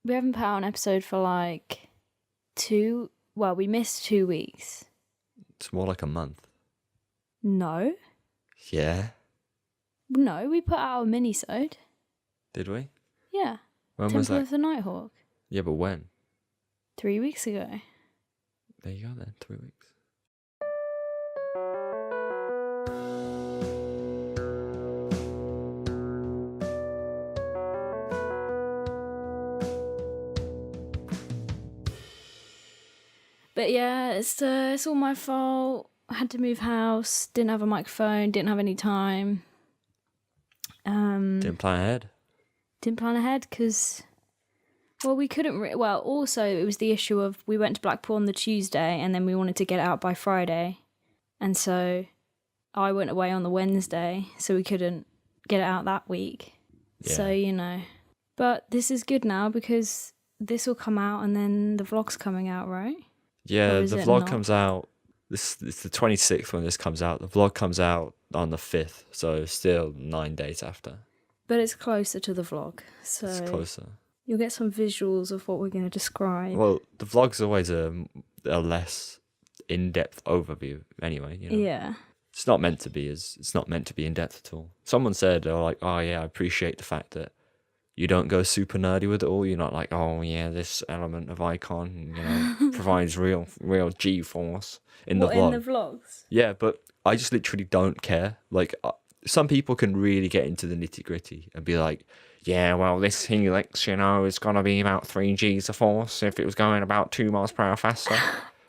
We haven't put out an episode for like we missed 2 weeks. It's more like a month. No. Yeah. No, we put out a mini-sode. Did we? Yeah. When Temple was that? of the Nighthawk. Yeah, but when? 3 weeks ago. There you go then, 3 weeks. But yeah, it's all my fault. I had to move house, didn't have a microphone, didn't have any time. Didn't plan ahead. Didn't plan ahead because, we couldn't. Also, it was the issue of we went to Blackpool on the Tuesday and then we wanted to get it out by Friday. And so I went away on the Wednesday, so we couldn't get it out that week. Yeah. So, But this is good now because this will come out and then the vlog's coming out, right? Yeah, the vlog comes out. It's the 26th when this comes out. The vlog comes out on the 5th, so still 9 days after. But it's closer to the vlog, so it's closer. You'll get some visuals of what we're going to describe. Well, the vlog's always a less in-depth overview, anyway. Yeah. It's not meant to be in depth at all. Someone said, they're like, "Oh yeah, I appreciate the fact that you don't go super nerdy with it all. You're not like, oh yeah, this element of icon, provides real G-force in the vlog." In the vlogs? Yeah, but I just literally don't care. Like, some people can really get into the nitty gritty and be like, yeah, well, this helix, is gonna be about 3 G's of force if it was going about 2 miles per hour faster.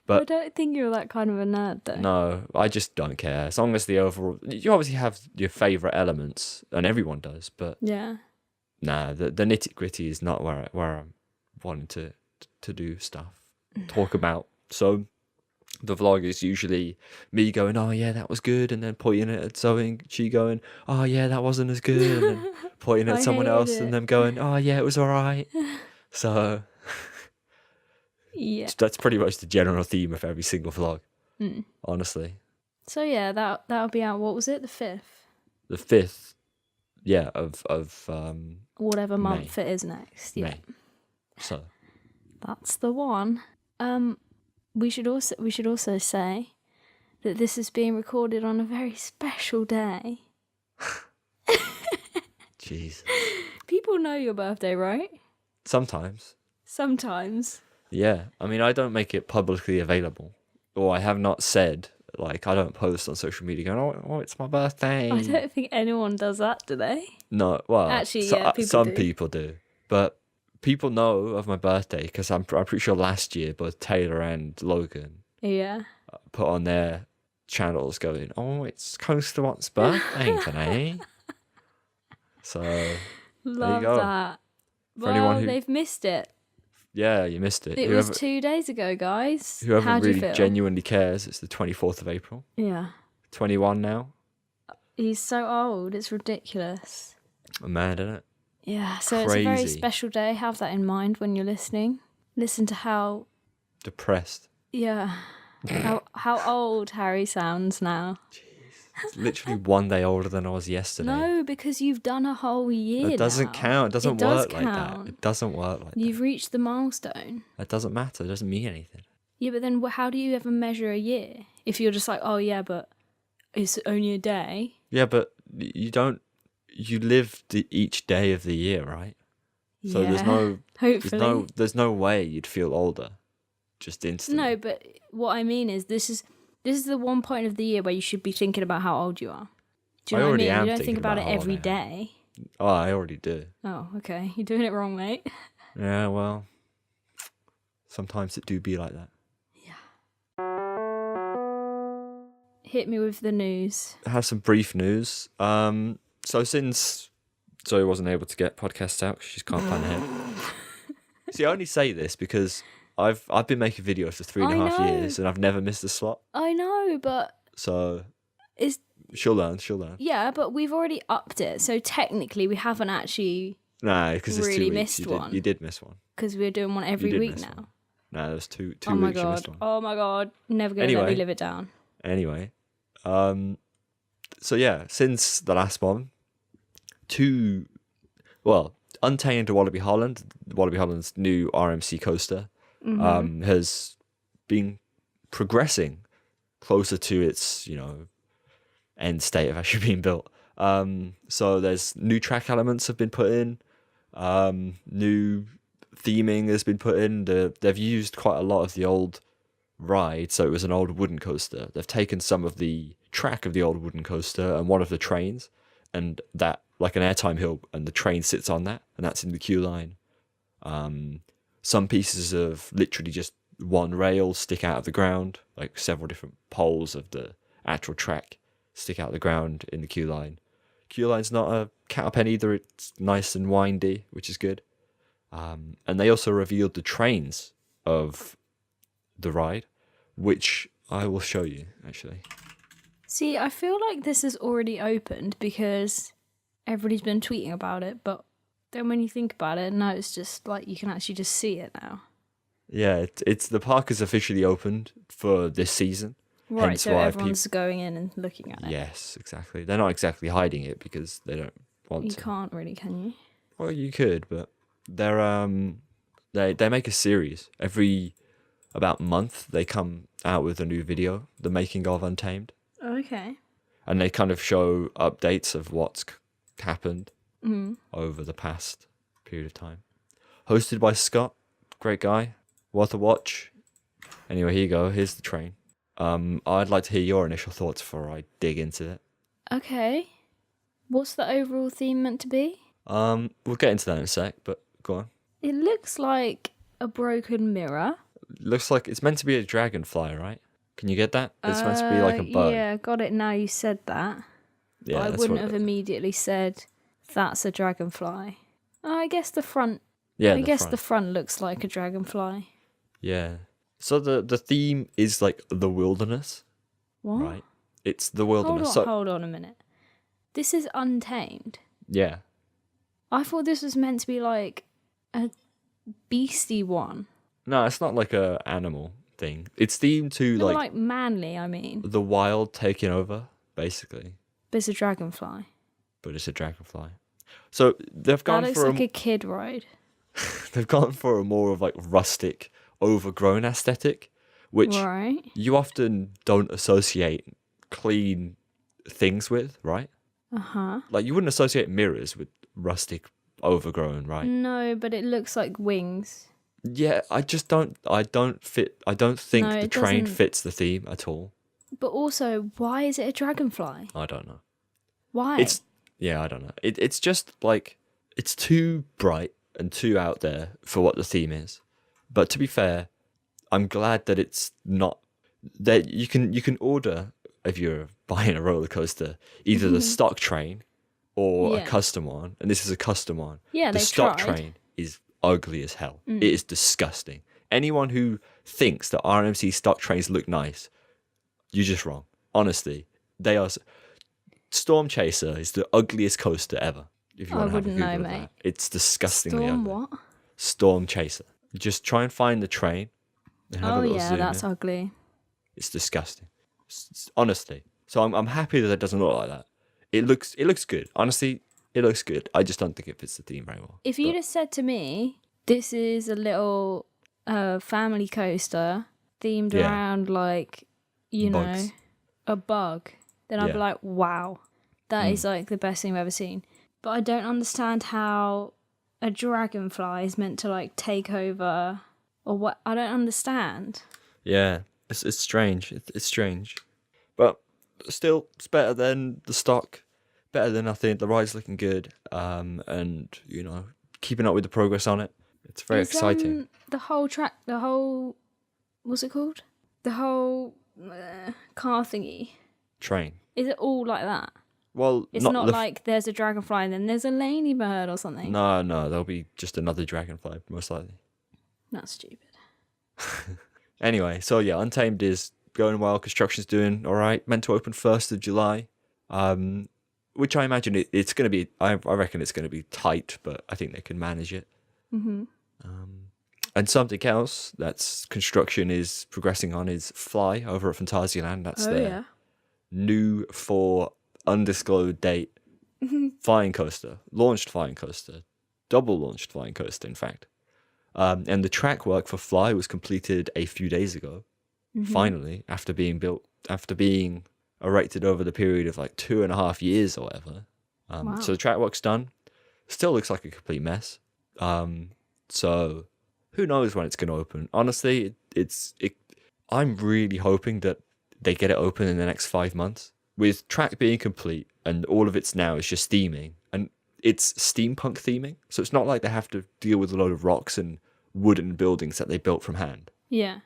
But I don't think you're that kind of a nerd, though. No, I just don't care. As long as the overall, you obviously have your favorite elements, and everyone does. But yeah. Nah, the nitty gritty is not where I'm wanting to do stuff, talk about. So the vlog is usually me going, "Oh yeah, that was good," and then pointing it at Zoe, she going, "Oh yeah, that wasn't as good," and then pointing at someone else and them going, "Oh yeah, it was all right." So yeah, that's pretty much the general theme of every single vlog, honestly. So yeah, that'll be out. What was it? The 5th. The 5th. Yeah, of whatever month May. it is next. Yeah. May. So that's the one. We should also say that this is being recorded on a very special day. Jeez. People know your birthday, right? Sometimes. Yeah. I mean, I don't make it publicly available, or I have not said. Like, I don't post on social media going, oh, it's my birthday. I don't think anyone does that, do they? No, well, actually, some people do. But people know of my birthday because I'm pretty sure last year both Taylor and Logan put on their channels going, oh, it's Coaster Watt's birthday today. So, Love there you go. that. For anyone they've missed it. Yeah, you missed it. It was 2 days ago, guys. Whoever How do really you feel? genuinely cares, it's the 24th of April. Yeah. 21 now. He's so old, it's ridiculous. Mad, isn't it? Yeah, so It's a very special day. Have that in mind when you're listening. Listen to how... depressed. Yeah. how old Harry sounds now. It's literally 1 day older than I was yesterday. No, because you've done a whole year. It doesn't count. It doesn't work like that. It doesn't work like that. You've reached the milestone. It doesn't matter. It doesn't mean anything. Yeah, but then how do you ever measure a year? If you're just like, oh yeah, but it's only a day. Yeah, but you don't... You live each day of the year, right? So hopefully. there's no way you'd feel older just instantly. No, but what I mean is this is the one point of the year where you should be thinking about how old you are. Do you know what I mean? You don't think about it every day. Oh, I already do. Oh, okay. You're doing it wrong, mate. Yeah, well, sometimes it do be like that. Yeah. Hit me with the news. I have some brief news. So since Zoe wasn't able to get podcasts out because she can't plan ahead. See, I only say this because I've been making videos for 3.5 years and I've never missed a slot. I know, but so she'll learn. Yeah, but we've already upped it, so technically we haven't actually because it's really 2 weeks. missed one. You did miss one because we're doing one every week now. One. No, there's two oh my weeks god. you missed one. Oh my god! Never gonna let me live it down. Anyway, so yeah, since the last one, two Untamed Wallaby Holland's new RMC coaster, has been progressing closer to its, end state of actually being built. So there's new track elements have been put in, new theming has been put in. They've used quite a lot of the old ride, so it was an old wooden coaster. They've taken some of the track of the old wooden coaster and one of the trains, and that like an airtime hill, and the train sits on that, and that's in the queue line. Some pieces of literally just one rail stick out of the ground, like several different poles of the actual track stick out of the ground in the queue line. Queue line's not a cat pen either, it's nice and windy, which is good. And they also revealed the trains of the ride, which I will show you, actually. See, I feel like this is already opened because everybody's been tweeting about it, but then when you think about it, no, it's just like you can actually just see it now. Yeah, it's the park is officially opened for this season. Right, hence so why everyone's going in and looking at it. Yes, exactly. They're not exactly hiding it because they don't want You to. can't really, can you? Well, you could, but they're they make a series every about month. They come out with a new video, the making of Untamed, Okay. and they kind of show updates of what's happened over the past period of time. Hosted by Scott, great guy, worth a watch. Anyway, here you go. Here's the train. I'd like to hear your initial thoughts before I dig into it. Okay. What's the overall theme meant to be? We'll get into that in a sec, but go on. It looks like a broken mirror. Looks like it's meant to be a dragonfly, right? Can you get that? It's meant to be like a bird. Yeah, got it now you said that. Yeah, I that's wouldn't what have immediately said that's a dragonfly. Oh, I guess the front. Yeah, I guess the front looks like a dragonfly. Yeah. So the theme is like the wilderness, What? right? It's the wilderness. Hold on a minute. This is Untamed. Yeah. I thought this was meant to be like a beastie one. No, it's not like a animal thing. It's themed to No, like like manly, I mean. the wild taking over, basically. But it's a dragonfly. But it's a dragonfly. So they've gone That looks for like a kid ride. they've gone for a more of like rustic, overgrown aesthetic, which Right. you often don't associate clean things with, right? Uh-huh. Like you wouldn't associate mirrors with rustic, overgrown, right? No, but it looks like wings. Yeah, I don't think No, the it train doesn't. fits the theme at all. But also, why is it a dragonfly? I don't know. Why? I don't know. It's just like it's too bright and too out there for what the theme is. But to be fair, I'm glad that it's not that you can order if you're buying a roller coaster either the stock train or a custom one, and this is a custom one. Yeah, the they've stock tried. train is ugly as hell. It is disgusting. Anyone who thinks that RMC stock trains look nice, you're just wrong. Honestly, they are. Storm Chaser is the ugliest coaster ever. If you I want to have a wouldn't know, Google of mate. that, it's disgustingly Storm ugly. what? Storm Chaser. Just try and find the train. And have a Oh little yeah, zoom that's in. ugly. It's disgusting. Honestly. So I'm happy that it doesn't look like that. It looks good. Honestly, it looks good. I just don't think it fits the theme very well. If you'd have said to me, this is a little family coaster themed Yeah. around like, Bugs. a bug, then I'd be Yeah. like, wow, that is like the best thing I've ever seen. But I don't understand how a dragonfly is meant to like take over or what. I don't understand. Yeah, it's strange. It's strange. But still, it's better than the stock. Better than nothing. The ride's looking good. And, keeping up with the progress on it. It's very exciting. The whole what's it called? The whole car thingy. Train. Is it all like that? Well, It's not like there's a dragonfly and then there's a ladybird or something. No, there'll be just another dragonfly, most likely. That's stupid. Anyway, so yeah, Untamed is going well. Construction's doing all right. Meant to open 1st of July, which I imagine it's going to be. I reckon it's going to be tight, but I think they can manage it. Mm-hmm. And something else that's construction is progressing on is Fly over at Phantasialand. That's their new for undisclosed date flying coaster, launched flying coaster. double launched flying coaster, in fact. And the track work for Fly was completed a few days ago, finally, after being erected over the period of like 2.5 years or whatever. Wow. So the track work's done. Still looks like a complete mess. So who knows when it's going to open? Honestly, I'm really hoping that they get it open in the next 5 months. With track being complete and all of it's now is just theming, and it's steampunk theming, so it's not like they have to deal with a load of rocks and wooden buildings that they built from hand. Yeah.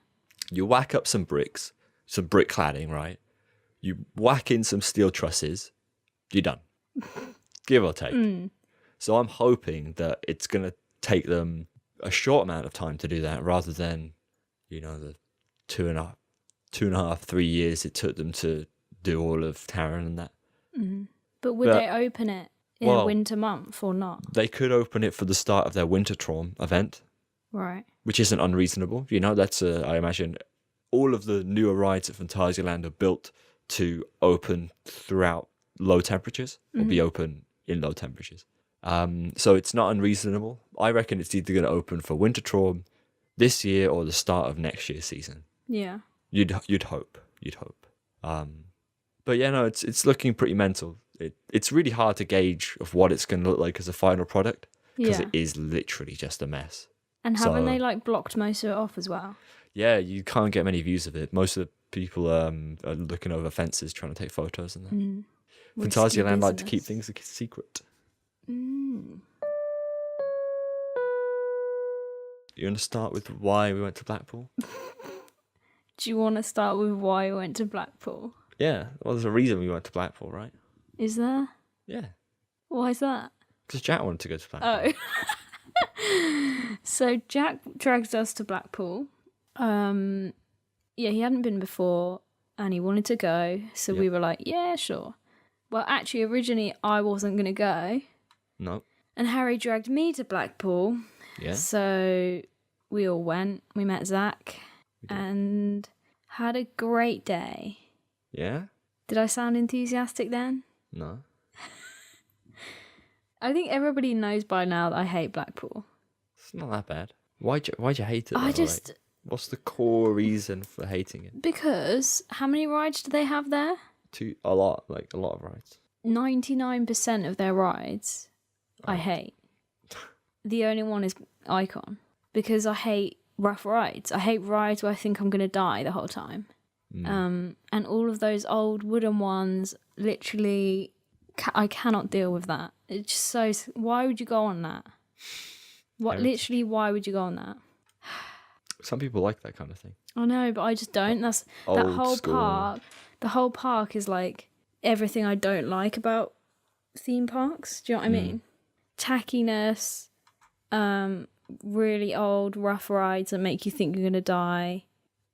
You whack up some bricks, some brick cladding, right? You whack in some steel trusses, you're done. Give or take. So I'm hoping that it's going to take them a short amount of time to do that rather than, the 2.5, 3 years it took them to do all of Taron and that. But would they open it in a winter month or not? They could open it for the start of their Wintertraum event. Right. Which isn't unreasonable. That's, I imagine, all of the newer rides at Phantasialand are built to open throughout low temperatures, or be open in low temperatures. So it's not unreasonable. I reckon it's either going to open for Wintertraum this year or the start of next year's season. Yeah. You'd hope. But yeah, no, it's looking pretty mental. It's really hard to gauge of what it's going to look like as a final product because it is literally just a mess. And haven't they blocked most of it off as well? Yeah, you can't get many views of it. Most of the people are looking over fences trying to take photos and that. Phantasialand like to keep things a secret. You want to start with why we went to Blackpool? Do you want to start with why we went to Blackpool? Yeah, well, there's a reason we went to Blackpool, right? Is there? Yeah. Why is that? Because Jack wanted to go to Blackpool. Oh. So Jack dragged us to Blackpool. Yeah, he hadn't been before and he wanted to go. So we were like, yeah, sure. Well, actually, originally I wasn't going to go. No. And Harry dragged me to Blackpool. Yeah. So we all went. We met Zach and had a great day. Yeah? Did I sound enthusiastic then? No. I think everybody knows by now that I hate Blackpool. It's not that bad. Why'd you hate it? What's the core reason for hating it? Because how many rides do they have there? A lot of rides. 99% of their rides I hate. The only one is Icon. Because I hate rough rides. I hate rides where I think I'm going to die the whole time. And all of those old wooden ones, literally, I cannot deal with that. It's just so... Why would you go on that? Literally, why would you go on that? Some people like that kind of thing. I know, but I just don't. That whole school. park. The whole park is like everything I don't like about theme parks. Do you know what I mean? Tackiness, really old, rough rides that make you think you're gonna die.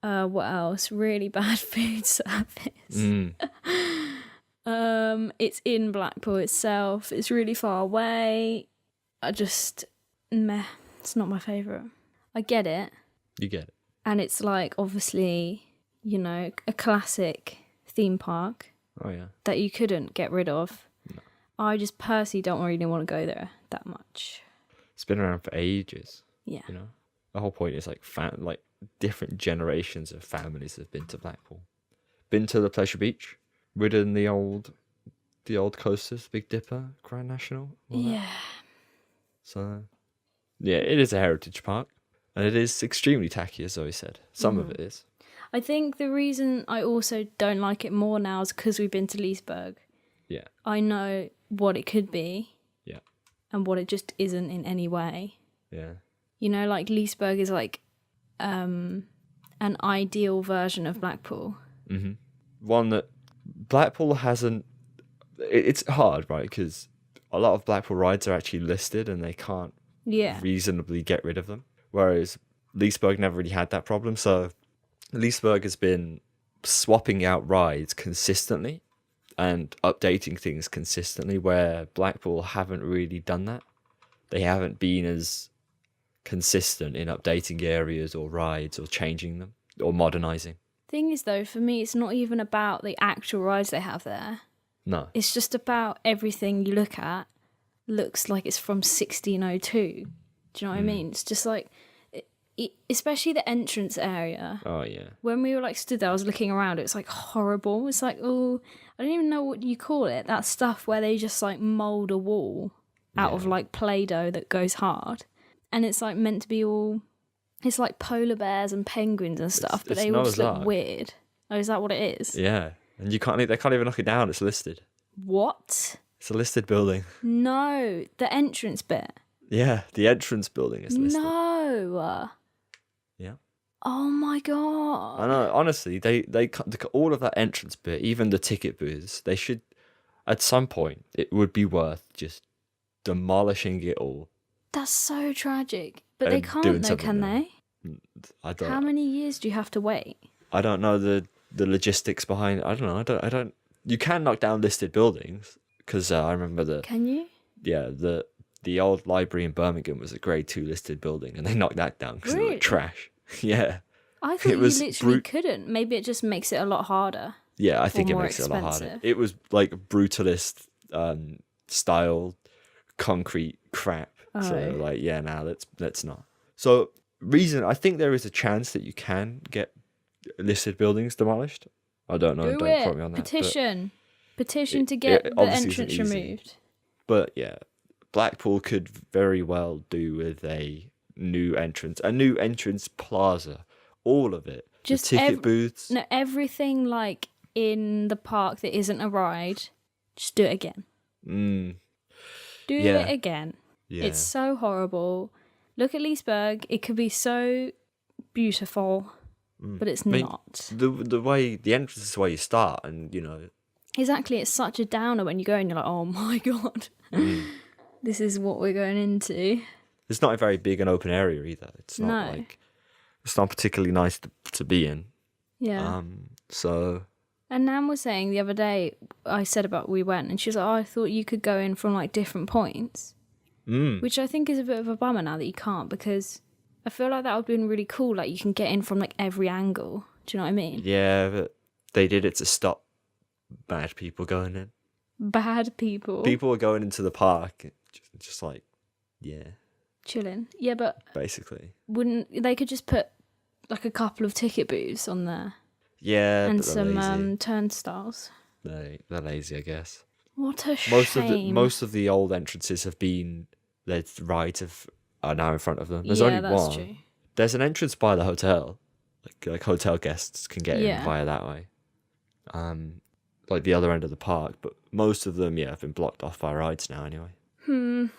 What else? Really bad food service. It's in Blackpool itself. It's really far away. It's not my favourite. I get it. You get it. And it's like, obviously, a classic theme park. Oh, yeah. That you couldn't get rid of. No. I just personally don't really want to go there that much. It's been around for ages. Yeah. The whole point is like different generations of families have been to Blackpool. Been to the Pleasure Beach, ridden the old coasters, Big Dipper, Grand National. Yeah. That. So, yeah, it is a heritage park. And it is extremely tacky, as Zoe said. Some of it is. I think the reason I also don't like it more now is because we've been to Leesburg. Yeah. I know what it could be. Yeah. And what it just isn't in any way. Yeah. Like Leesburg is like an ideal version of Blackpool. Mm-hmm. One that Blackpool hasn't... It's hard, right? Because a lot of Blackpool rides are actually listed and they can't reasonably get rid of them. Whereas Leesburg never really had that problem. So Leesburg has been swapping out rides consistently and updating things consistently, where Blackpool haven't really done that. They haven't been as consistent in updating areas or rides or changing them or modernising. Thing is, though, for me, it's not even about the actual rides they have there. No. It's just about everything you look at looks like it's from 1602. Do you know what I mean? It's just like, especially the entrance area. Oh yeah. When we were like stood there, I was looking around. It's like horrible. It's like, oh, I don't even know what you call it. That stuff where they just like mold a wall out of like Play-Doh that goes hard, and it's like meant to be all. It's like polar bears and penguins and stuff, but they all just look weird. Oh, is that what it is? Yeah, and they can't even knock it down. It's listed. What? It's a listed building. No, the entrance bit. Yeah, the entrance building is listed. No. Yeah. Oh my god. I know. Honestly, they all of that entrance bit, even the ticket booths, they should, at some point, it would be worth just demolishing it all. That's so tragic. But they can't though, can they? I don't. How many years do you have to wait? I don't know the logistics behind it. I don't know. I don't. You can knock down listed buildings because I remember Can you? Yeah, the old library in Birmingham was a grade 2 listed building, and they knocked that down because it Really? was trash. Yeah. I thought you literally couldn't. Maybe it just makes it a lot harder. Yeah, I think it more makes it a lot harder. expensive. It was like brutalist style concrete crap. So Oh. like, yeah, now let's not. So I think there is a chance that you can get listed buildings demolished. I don't know. Do Don't it. quote me on that. Petition to get the obviously isn't entrance easy. removed. But yeah, Blackpool could very well do with a new entrance plaza, all of it. Just the ticket booths. No, everything like in the park that isn't a ride. Just do it again. Do it again. Yeah. It's so horrible. Look at Leesburg. It could be so beautiful, but it's not. The way the entrance is the way you start, and you know. Exactly, it's such a downer when you go and you're like, oh my god, this is what we're going into. It's not a very big and open area either. It's not it's not particularly nice to be in. Yeah. So. And Nan was saying the other day, I said about we went, and she was like, oh, I thought you could go in from like different points. Which I think is a bit of a bummer now that you can't, because I feel like that would have been really cool. Like you can get in from like every angle. Do you know what I mean? Yeah, but they did it to stop bad people going in. Bad people. People were going into the park, just like, yeah. Chilling. Yeah, but basically. Wouldn't they could just put like a couple of ticket booths on there? Yeah, and but they're lazy. some turnstiles. They're lazy, I guess. What a shame. Most of the old entrances have been there's rides are now in front of them. There's only that's one. True. There's an entrance by the hotel, like hotel guests can get in via that way. Like the other end of the park, but most of them have been blocked off by rides now anyway.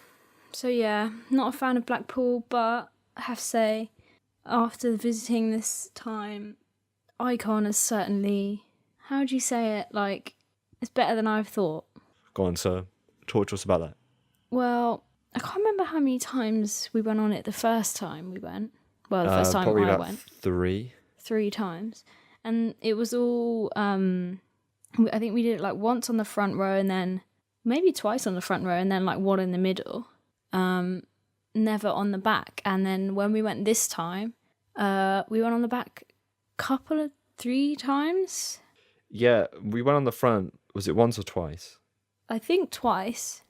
So yeah, not a fan of Blackpool, but I have to say, after visiting this time, Icon is certainly, how do you say it? Like, it's better than I've thought. Go on, so talk to us about that. Well, I can't remember how many times we went on it the first time we went. Well, the first time probably I about went. 3 times. And it was all, I think we did it like once on the front row and then maybe twice on the front row and then like one in the middle. Never on the back. And then when we went this time, we went on the back 3 times. Yeah, we went on the front. Was it once or twice? I think twice.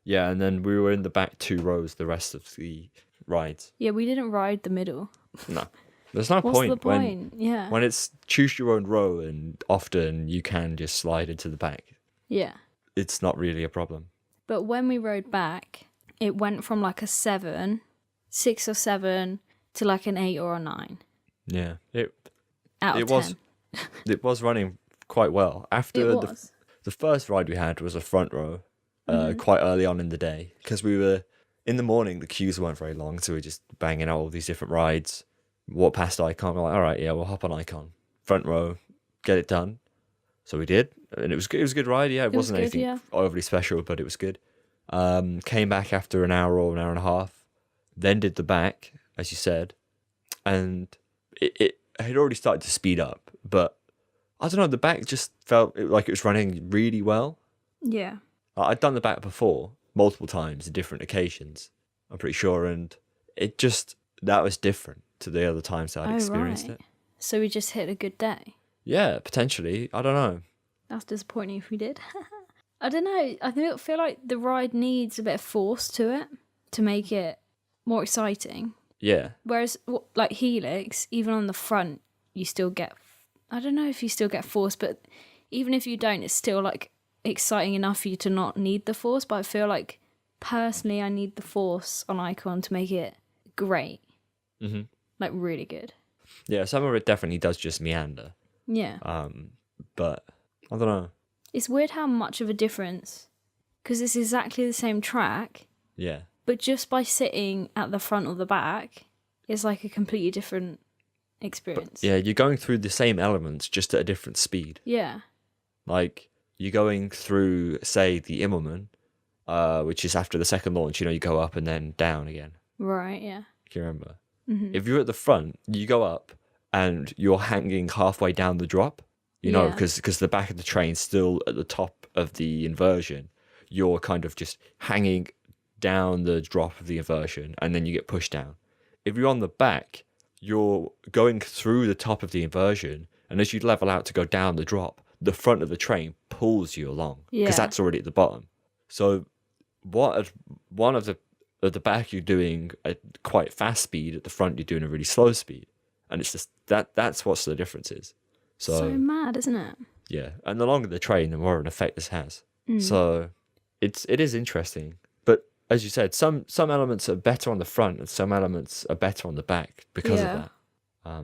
Yeah, and then we were in the back 2 rows the rest of the rides. Yeah, we didn't ride the middle. No. There's no What's point. the point? Yeah. When it's choose your own row and often you can just slide into the back. Yeah. It's not really a problem. But when we rode back, it went from like a 6 or 7 to like an 8 or a 9. Yeah. Out of 10. It was running quite well. After the first ride we had was a front row, quite early on in the day, because we were in the morning. The queues weren't very long, so we were just banging out all these different rides. Walked past Icon, we're like, all right, yeah, we'll hop on Icon, front row, get it done. So we did, and it was good. It was a good ride. Yeah, it wasn't anything overly special, but it was good. Came back after an hour or an hour and a half, then did the back, as you said, and it had already started to speed up, but I don't know, the back just felt like it was running really well. Yeah. I'd done the back before, multiple times, on different occasions, I'm pretty sure, and that was different to the other times that I'd experienced it. So we just hit a good day? Yeah, potentially. I don't know. That's disappointing if we did. I don't know. Feel like the ride needs a bit of force to it to make it more exciting. Yeah. Whereas, like Helix, even on the front, you still get. I don't know if you still get force, but even if you don't, it's still like exciting enough for you to not need the force. But I feel like personally, I need the force on Icon to make it great, like really good. Yeah, some of it definitely does just meander. Yeah. But I don't know. It's weird how much of a difference, because it's exactly the same track, Yeah. but just by sitting at the front or the back, it's like a completely different experience. Yeah, you're going through the same elements just at a different speed. Yeah. Like, you're going through, say, the Immelman, which is after the second launch, you go up and then down again. Right, yeah. Can you remember? If you're at the front, you go up and you're hanging halfway down the drop, because the back of the train's still at the top of the inversion. You're kind of just hanging down the drop of the inversion and then you get pushed down. If you're on the back, you're going through the top of the inversion, and as you level out to go down the drop, the front of the train pulls you along because that's already at the bottom. So one of the at the back you're doing a quite fast speed, at the front you're doing a really slow speed, and it's just that's what the difference is. So mad, isn't it? Yeah, and the longer the train, the more of an effect this has. So it is interesting, but as you said, some elements are better on the front and some elements are better on the back because of that.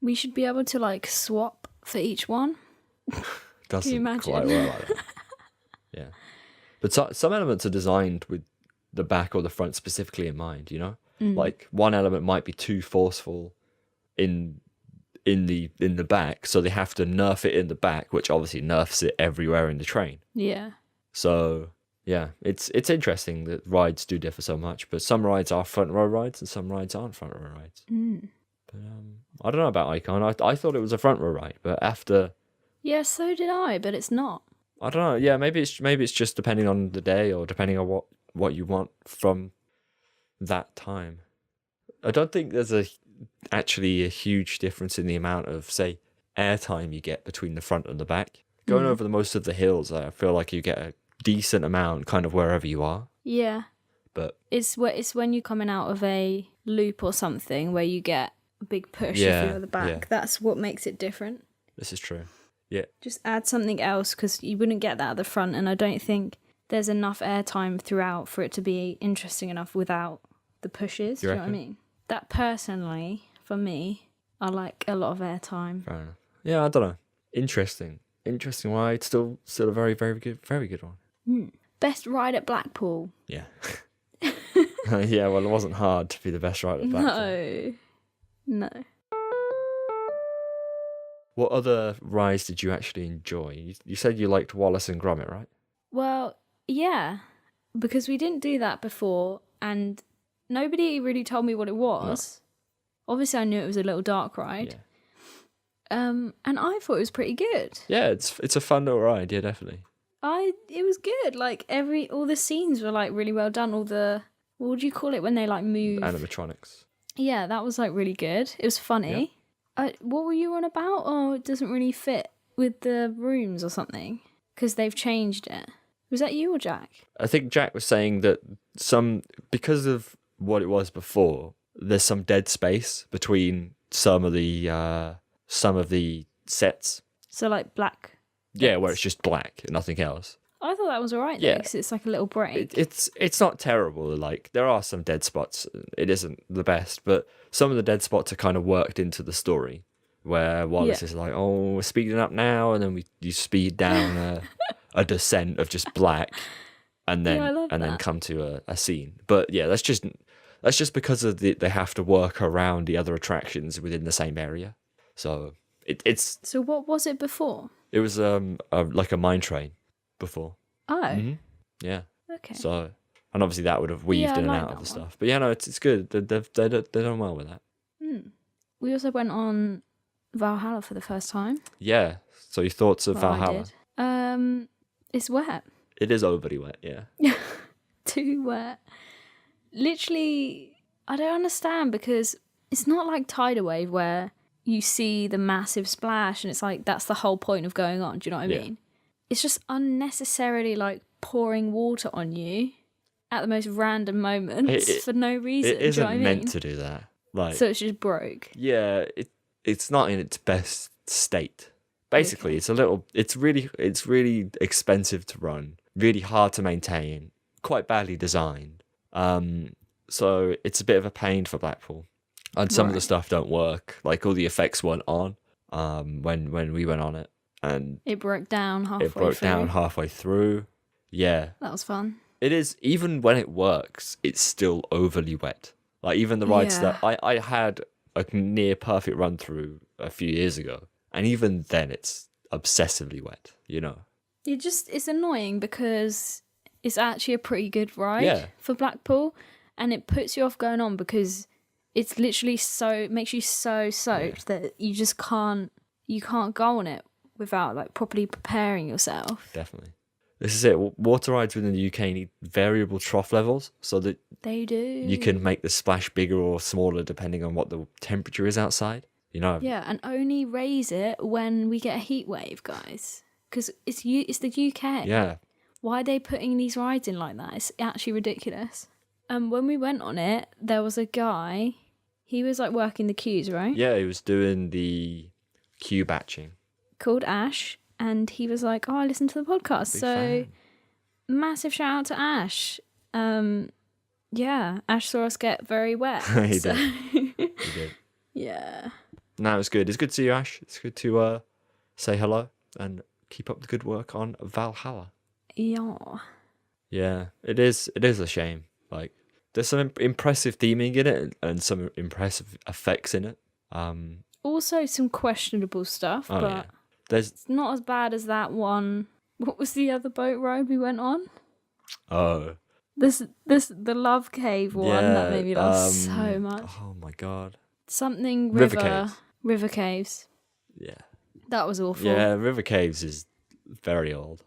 We should be able to like swap for each one. Doesn't Can you imagine? quite work like that. Yeah, but some elements are designed with the back or the front specifically in mind. Like one element might be too forceful in the back, so they have to nerf it in the back, which obviously nerfs it everywhere in the train. Yeah. So yeah, it's interesting that rides do differ so much, but some rides are front row rides and some rides aren't front row rides. But I don't know about Icon. I thought it was a front row ride, but after. Yeah, so did I, but it's not. I don't know. Yeah, maybe it's just depending on the day or depending on what you want from that time. I don't think there's actually a huge difference in the amount of, say, airtime you get between the front and the back. Going over most of the hills, I feel like you get a decent amount kind of wherever you are. Yeah. But it's when you're coming out of a loop or something where you get a big push if you're at the back. Yeah. That's what makes it different. This is true. Yeah. Just add something else, because you wouldn't get that at the front, and I don't think there's enough airtime throughout for it to be interesting enough without the pushes. Do you know what I mean? That personally, for me, I like a lot of airtime. Fair enough. Yeah, I don't know. Interesting ride. Still a very, very good one. Best ride at Blackpool? Yeah. Yeah, well, it wasn't hard to be the best ride at Blackpool. No. What other rides did you actually enjoy? You said you liked Wallace and Gromit, right? Well, yeah, because we didn't do that before, and nobody really told me what it was. No. Obviously, I knew it was a little dark ride. Yeah. And I thought it was pretty good. Yeah, it's a fun little ride. Yeah, definitely. It was good. Like all the scenes were like really well done. All the, what would you call it when they like move? Animatronics. Yeah, that was like really good. It was funny. Yeah. What were you on about? Oh, it doesn't really fit with the rooms or something because they've changed it. Was that you or Jack? I think Jack was saying that because of what it was before, there's some dead space between some of the sets. So like black. Yeah, where it's just black and nothing else. I thought that was alright though, because it's like a little break. It's not terrible. Like, there are some dead spots. It isn't the best, but some of the dead spots are kind of worked into the story, where Wallace is like, "Oh, we're speeding up now," and then you speed down a descent of just black, and then come to a scene. But yeah, that's just because of they have to work around the other attractions within the same area. So it's. So what was it before? It was like a mine train before. Oh. Mm-hmm. Yeah. Okay. So, and obviously that would have weaved in and out of the stuff. But yeah, no, it's good. They've done well with that. We also went on Valhalla for the first time. Yeah. So your thoughts of Valhalla? It's wet. It is overly wet, yeah. Too wet. Literally, I don't understand, because it's not like Tidal Wave where you see the massive splash and it's like that's the whole point of going on. Do you know what I mean? it's just unnecessarily like pouring water on you at the most random moments for no reason. It do you know isn't what I mean? meant to do that. Like, So it's just broke. yeah, it's not in its best state. Basically, Okay. it's really expensive to run, really hard to maintain, quite badly designed. So it's a bit of a pain for Blackpool. And some of the Right. stuff don't work. Like all the effects weren't on when we went on it, and It broke down it halfway broke through. down halfway through. Yeah, That was fun. it is. Even when it works, it's still overly wet. Like even the rides Yeah. that I had a near perfect run through a few years ago, and even then it's obsessively wet. You know. It's annoying because it's actually a pretty good ride Yeah. for Blackpool, and it puts you off going on because it's literally it makes you so soaked that you just can't go on it without like properly preparing yourself. Definitely. This is it. Water rides within the UK need variable trough levels so that They do. you can make the splash bigger or smaller depending on what the temperature is outside. You know. Yeah, and only raise it when we get a heat wave, guys. Because it's the UK. Yeah. Why are they putting these rides in like that? It's actually ridiculous. When we went on it, there was a guy. He was like working the queues, right? Yeah, he was doing the queue batching. Called Ash, and he was like, "Oh, I listened to the podcast." Big so fan. massive shout out to Ash. Yeah, Ash saw us get very wet. He so, did. He did. Yeah. No, it's good. It's good to see you, Ash. It's good to say hello and keep up the good work on Valhalla. Yeah. Yeah, it is. It is a shame. Like, there's some impressive theming in it and some impressive effects in it. Also, some questionable stuff, Oh but yeah, there's it's not as bad as that one. What was the other boat ride we went on? oh The Love Cave one yeah. that made me laugh so much. Oh my god. Something River river Caves. River Caves. Yeah. That was awful. Yeah, River Caves is very old.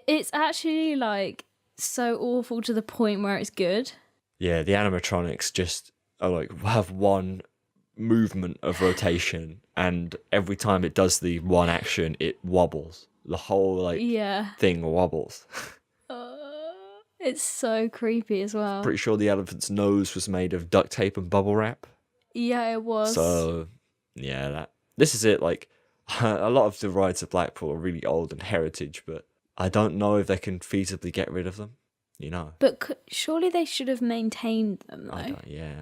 It's actually like so awful to the point where it's good. Yeah, the animatronics just are like have one movement of rotation, and every time it does the one action, it wobbles. The whole like Yeah. thing wobbles. It's so creepy as well. Pretty sure the elephant's nose was made of duct tape and bubble wrap. Yeah, it was. So yeah, this is it. Like a lot of the rides at Blackpool are really old and heritage, but I don't know if they can feasibly get rid of them. You know. But surely they should have maintained them, though. I don't. Yeah.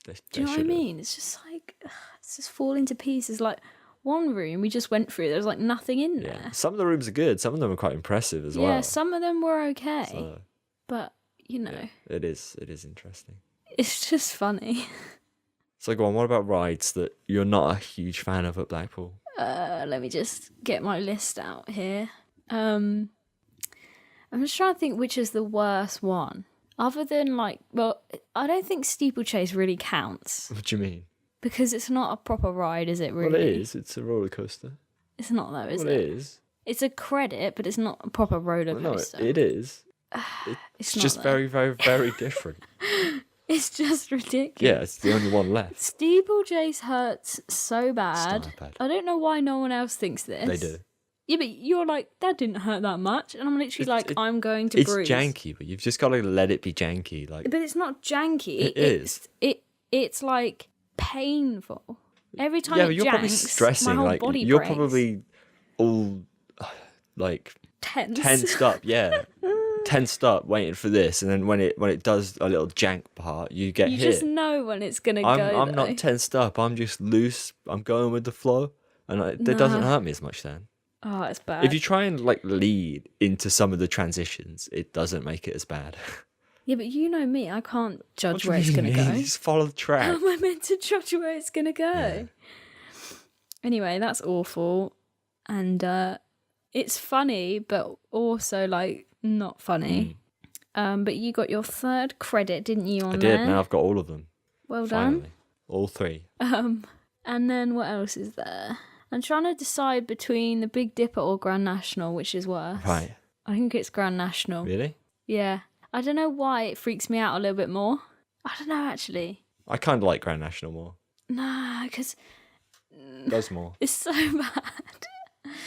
Do you know what I mean? It's just like, it's just falling to pieces. Like, one room we just went through, there was like nothing in there. Yeah. Some of the rooms are good. Some of them are quite impressive as well. Yeah, some of them were okay. So, But, yeah, it is interesting. it's just funny. So go on, what about rides that you're not a huge fan of at Blackpool? Let me just get my list out here. I'm just trying to think which is the worst one. Other than like, well, I don't think Steeplechase really counts What do you mean? because it's not a proper ride, is it? Really? Well, it is. It's a roller coaster. It's not though, is Well, it? it is. It's a credit, but it's not a proper roller Well, no, coaster. it is. It's It's not just though. very, very, very different. It's just ridiculous. Yeah, it's the only one left. Steeplechase hurts so bad. It's not bad. I don't know why no one else thinks this. They do. Yeah, but you're like, that didn't hurt that much. And I'm literally like, I'm going to It's bruise. janky, but you've just got to let it be janky. Like But it's not janky. It is. It's like painful. Every time yeah, it but you're janks, probably stressing. my whole Like body you're breaks. probably all like tense. tensed up. Yeah, tensed up, waiting for this, and then when it does a little jank part, you get You hit. just know when it's gonna I'm go. not though. tensed up. I'm just loose. I'm going with the flow, and it doesn't hurt me as much then. Oh, it's bad. If you try and like lead into some of the transitions, it doesn't make it as bad. Yeah, but you know me. I can't judge What do where you it's gonna mean? go. You just follow the track. How am I meant to judge where it's gonna go? Yeah. Anyway, that's awful, and it's funny, but also like not funny. But you got your third credit, didn't you? On I there. did. Now I've got all of them. Well Finally. done. All three. And then what else is there? I'm trying to decide between the Big Dipper or Grand National, which is worse. Right. I think it's Grand National. Really? Yeah. I don't know why it freaks me out a little bit more. I don't know actually. I kind of like Grand National more. Nah, because Does more. it's so bad.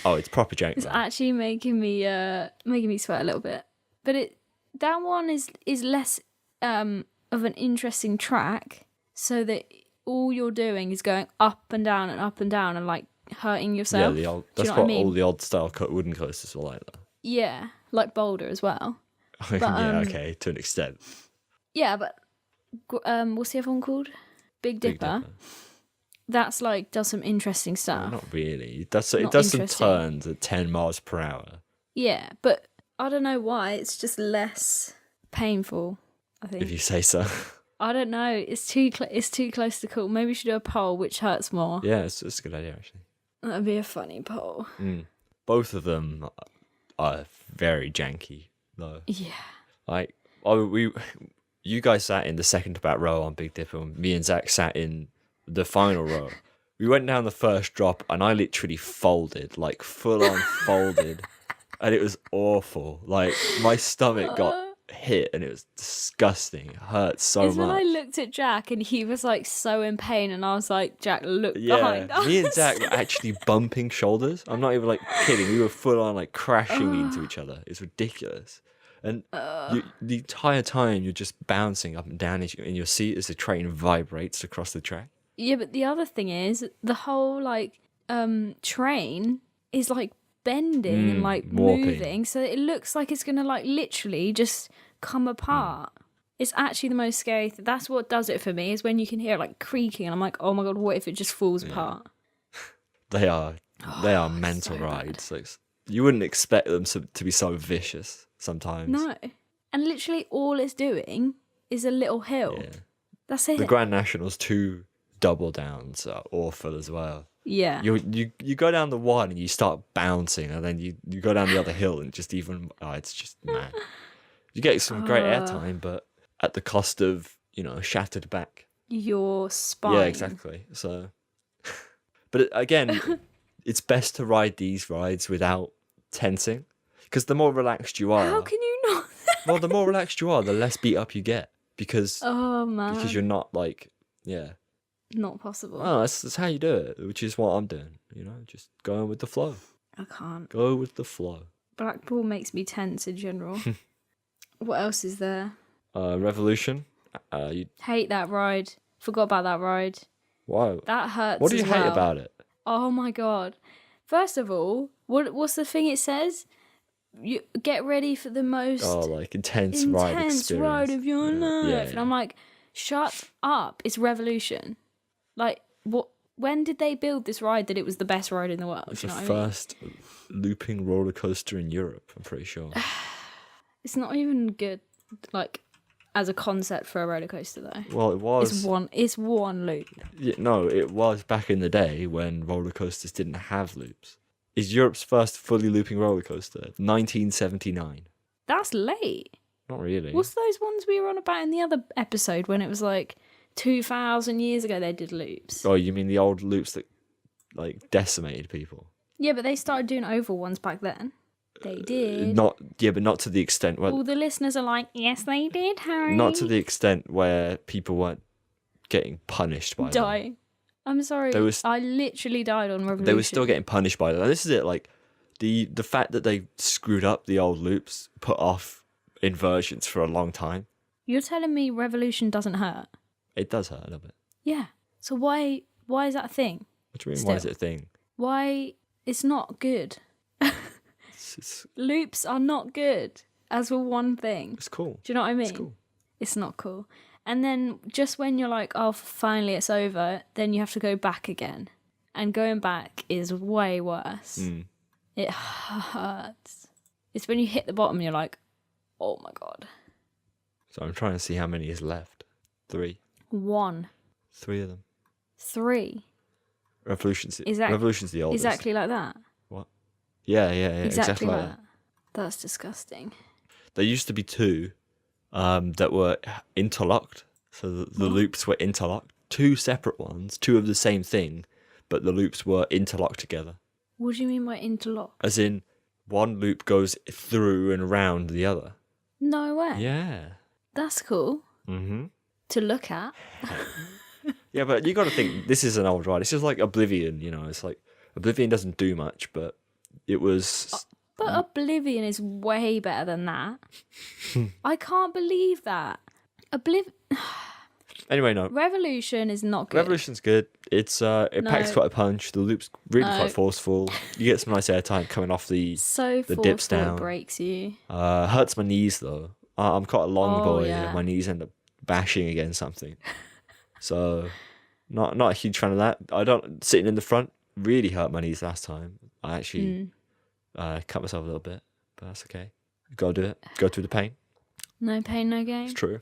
Oh, it's proper jank. It's though. actually making me sweat a little bit. But that one is less of an interesting track, so that all you're doing is going up and down and like hurting Yeah, yourself. the old. Do you That's know what what I mean? all the old style wooden coasters were like. That. Yeah, like Boulder as well. But, Yeah, okay, to an extent. Yeah, but what's the other one called? Big Big Dipper. Dipper. That's like does some interesting No, stuff. not really. It does some interesting. turns at 10 miles per hour. Yeah, but I don't know why. It's just less painful, I think. If you say so. I don't know. It's too close to call. Maybe we should do a poll which hurts more. Yeah, it's a good idea actually. That'd be a funny poll. Both of them are very janky though. Yeah. Like you guys sat in the second to back row on Big Dipper, and me and Zach sat in the final row. We went down the first drop, and I literally folded, like full on folded, and it was awful. Like my stomach got hit, and it was disgusting. It hurt so It's much. when I looked at Jack and he was like so in pain, and I was like, Jack, look behind us. Me and Zach were actually bumping shoulders. I'm not even like kidding. We were full on like crashing into each other. It's ridiculous. And the entire time you're just bouncing up and down in your seat as the train vibrates across the track. Yeah, but the other thing is the whole like train is like bending and like warping. moving, so it looks like it's gonna like literally just come apart. It's actually the most scary thing. That's what does it for me, is when you can hear it like creaking and I'm like, oh my god, what if it just falls apart? They are mental rides. Like, you wouldn't expect them to be so vicious sometimes. No. And literally all it's doing is a little hill. Yeah. That's it. The Grand National's 2 double downs are awful as well. Yeah. You go down the one and you start bouncing, and then you go down the other hill and just even it's just mad. You get some great airtime, but at the cost of shattered back. Your spine. Yeah, exactly. So, but again, it's best to ride these rides without tensing, because the more relaxed you are. How can you not? Well, the more relaxed you are, the less beat up you get, because Oh man. because you're not like Not possible. Well, that's how you do it, which is what I'm doing. Just going with the flow. I can't. Go with the flow. Blackpool makes me tense in general. What else is there? Revolution. You Hate that ride. Forgot about that ride. wow. That hurts. What do you as hate well. about it? Oh my god. First of all, what's the thing it says? You get ready for the most Like intense ride experience. ride of your life. Yeah. And I'm like, shut up. It's Revolution. Like, what? When did they build this ride that it was the best ride in the world? It's you the know what I mean? first looping roller coaster in Europe, I'm pretty sure. It's not even good, like, as a concept for a roller coaster though. Well, it was. It's one loop. No, it was back in the day when roller coasters didn't have loops. It's Europe's first fully looping roller coaster, 1979. That's late. Not really. What's those ones we were on about in the other episode when it was like 2,000 years ago they did loops? Oh, you mean the old loops that like decimated people? Yeah, but they started doing oval ones back then. They did. But not to the extent where. All the listeners are like, yes, they did, Harry. Not to the extent where people weren't getting punished by them. Die. I'm sorry. I literally died on Revolution. They were still getting punished by them. This is it. Like the fact that they screwed up the old loops put off inversions for a long time. You're telling me Revolution doesn't hurt? It does hurt a little bit. Yeah. So why is that a thing? What do you mean? Still. Why is it a thing? Why? It's not good. It's Loops are not good as for one thing. cool. Do you know what I mean? It's cool. It's not cool. And then just when you're like, oh, finally it's over, then you have to go back again. And going back is way worse. It hurts. It's when you hit the bottom, you're like, oh my God. So I'm trying to see how many is left. 3. 1. 3 of them. 3. Revolution's the oldest. Exactly like that. What? Yeah. Exactly like that. That's disgusting. There used to be 2 that were interlocked. So the loops were interlocked. 2 separate ones, 2 of the same thing, but the loops were interlocked together. What do you mean by interlock? As in, one loop goes through and around the other. No way. Yeah. That's cool to look at. Yeah, but you got to think, this is an old ride. It's just like Oblivion, It's like, Oblivion doesn't do much, but It was. But Oblivion is way better than that. I can't believe that. Anyway, no. Revolution is not good. Revolution's good. It packs quite a punch. The loop's really quite forceful. You get some nice airtime coming off the dips down. It breaks you. Hurts my knees though. I'm quite a long boy, yeah. and my knees end up bashing against something. So, not a huge fan of that. Sitting in the front really hurt my knees last time. I actually cut myself a little bit, but that's okay. You gotta do it. Go through the pain. No pain, no gain. It's true.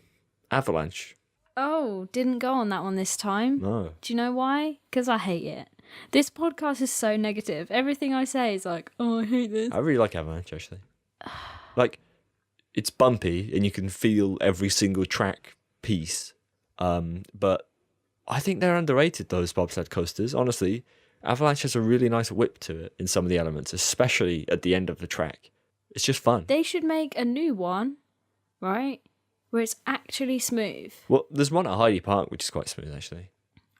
Avalanche. Oh, didn't go on that one this time. No. Do you know why? Because I hate it. This podcast is so negative. Everything I say is like, oh, I hate this. I really like Avalanche, actually. Like, it's bumpy, and you can feel every single track piece. But I think they're underrated, those bobsled coasters. Honestly, Avalanche has a really nice whip to it in some of the elements, especially at the end of the track. It's just fun. They should make a new one, right? Where it's actually smooth. Well, there's one at Heidi Park, which is quite smooth, actually.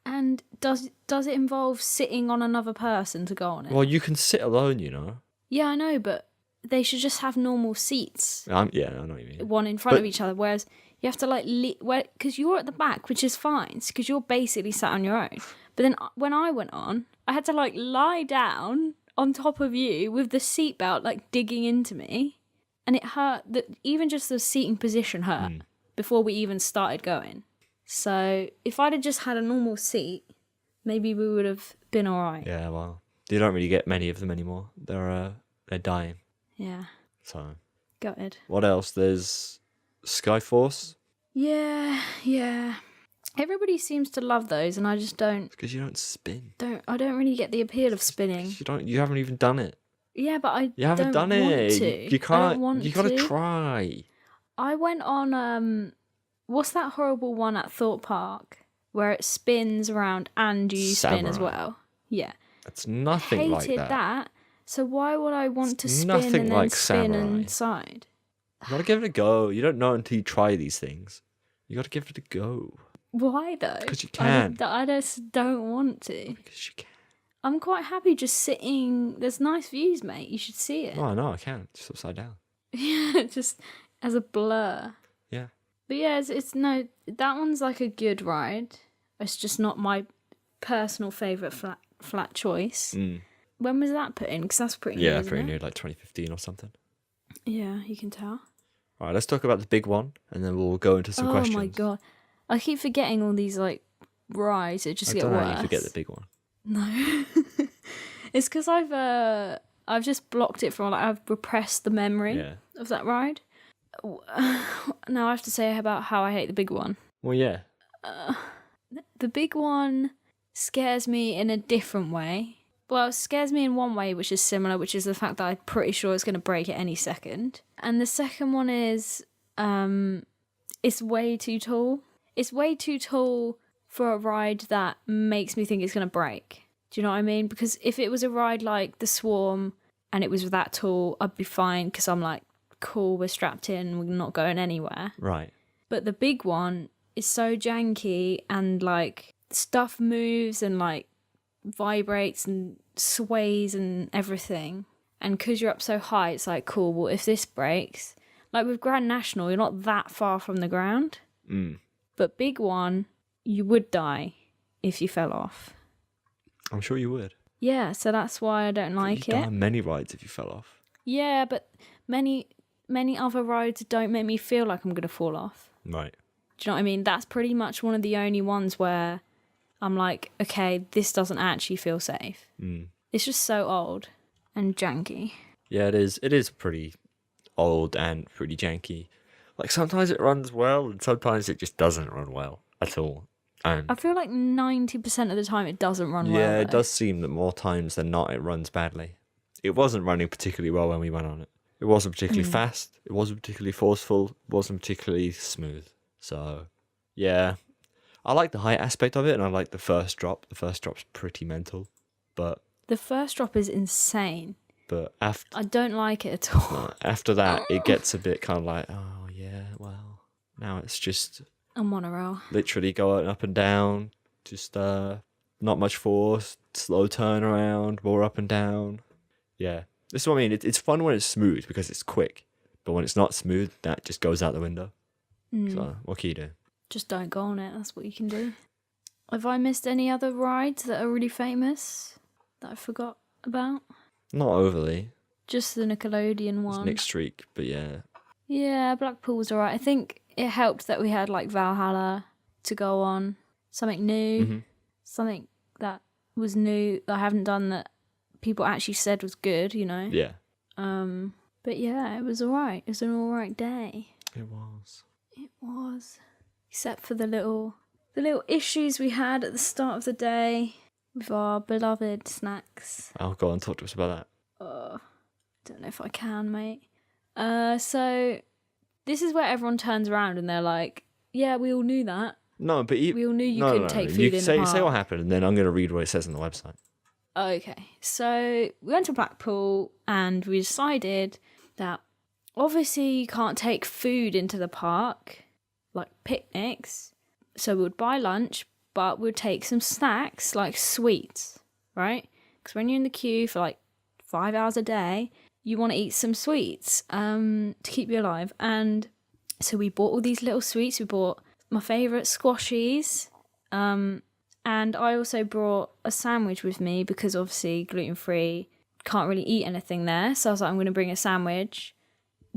And does it involve sitting on another person to go on it? Well, you can sit alone, you know. Yeah, I know, but they should just have normal seats. Yeah, I know what you mean. One in front of each other, whereas you have to because you're at the back, which is fine, because you're basically sat on your own. But then when I went on, I had to lie down on top of you with the seatbelt digging into me. And it hurt, that even just the seating position hurt before we even started going. So if I'd have just had a normal seat, maybe we would have been all right. Yeah, well, you don't really get many of them anymore. They're dying. Yeah. So. Gutted. What else? There's Skyforce. Yeah. Everybody seems to love those, and I just don't. Because you don't spin. I don't really get the appeal of spinning. You haven't even done it. Yeah, but you haven't done it. You can't. You gotta try. I went on what's that horrible one at Thorpe Park where it spins around and you spin as well? Yeah. It's nothing like that. Hated that. So why would I want to spin and then spin inside? You gotta give it a go. You don't know until you try these things. You gotta give it a go. Why though? Because you can. I just don't want to. Because you can. I'm quite happy just sitting. There's nice views, mate. You should see it. Oh, I know. I can. Just upside down. Yeah, just as a blur. Yeah. But yeah, it's no. That one's a good ride. It's just not my personal favourite flat choice. When was that put in? Because that's pretty new. Yeah, pretty new, 2015 or something. Yeah, you can tell. All right, let's talk about the big one, and then we'll go into some questions. Oh my god, I keep forgetting all these rides. It just get worse. I don't know how you forget the big one. No, it's because I've just blocked it from I've repressed the memory of that ride. Now I have to say about how I hate the big one. Well, yeah. The big one scares me in a different way. Well, it scares me in one way, which is similar, which is the fact that I'm pretty sure it's going to break at any second. And the second one is, it's way too tall. It's way too tall for a ride that makes me think it's going to break. Do you know what I mean? Because if it was a ride like the Swarm and it was that tall, I'd be fine because I'm cool, we're strapped in, we're not going anywhere. Right. But the big one is so janky and stuff moves and vibrates and sways and everything. And because you're up so high, it's cool, well, if this breaks, with Grand National, you're not that far from the ground. But big one, you would die if you fell off. I'm sure you would. Yeah, so that's why I don't like it. You'd die on many rides if you fell off. Yeah, but many other rides don't make me feel like I'm going to fall off. Right. Do you know what I mean? That's pretty much one of the only ones where I'm okay, this doesn't actually feel safe. It's just so old and janky. Yeah, it is. It is pretty old and pretty janky. Sometimes it runs well and sometimes it just doesn't run well at all. And I feel 90% of the time it doesn't run well. Yeah, it does seem that more times than not it runs badly. It wasn't running particularly well when we went on it. It wasn't particularly fast. It wasn't particularly forceful. It wasn't particularly smooth. So, yeah. I like the height aspect of it and I like the first drop. The first drop's pretty mental. But the first drop is insane. But after I don't like it at all. After that, it gets a bit kind of oh yeah, well, now it's just a monorail. Literally going up and down, just not much force, slow turnaround, more up and down. Yeah, This is what I mean. It's fun when it's smooth because it's quick, but when it's not smooth, that just goes out the window. So what can you do? Just don't go on it. That's what you can do. Have I missed any other rides that are really famous that I forgot about? Not overly. Just the Nickelodeon It's one. Nick Streak, but yeah. Yeah, Blackpool was alright. I think it helped that we had like Valhalla to go on. Something new. Something that was new that I haven't done that people actually said was good, you know? Yeah. But yeah, it was alright. It was an alright day. It was. It was. Except for the little issues we had at the start of the day with our beloved snacks. Oh, go on, talk to us about that. Don't know if I can, mate. So this is where everyone turns around and they're like, "Yeah, we all knew that. No, but We all knew you couldn't take food in the park." Say what happened, and then I'm going to read what it says on the website. Okay, so we went to Blackpool and we decided that obviously you can't take food into the park, like picnics. So we would buy lunch, but we'd take some snacks, like sweets, right? Because when you're in the queue for like 5 hours a day, you want to eat some sweets to keep you alive. And so we bought all these little sweets. We bought my favourite squashies. And I also brought a sandwich with me because obviously gluten-free, can't really eat anything there. So I was like, I'm going to bring a sandwich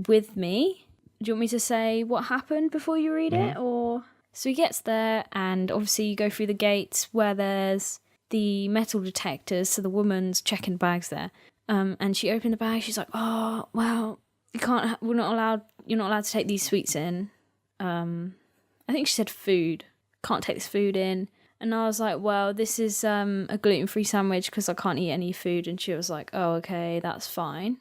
with me. Do you want me to say what happened before you read it? Or so he gets there and obviously you go through the gates where there's the metal detectors. So the woman's checking bags there. And she opened the bag. She's like, "Oh, well, you're not allowed to take these sweets in." I think she said food. Can't take this food in. And I was like, "Well, this is a gluten-free sandwich because I can't eat any food." And she was like, "Oh, okay, that's fine."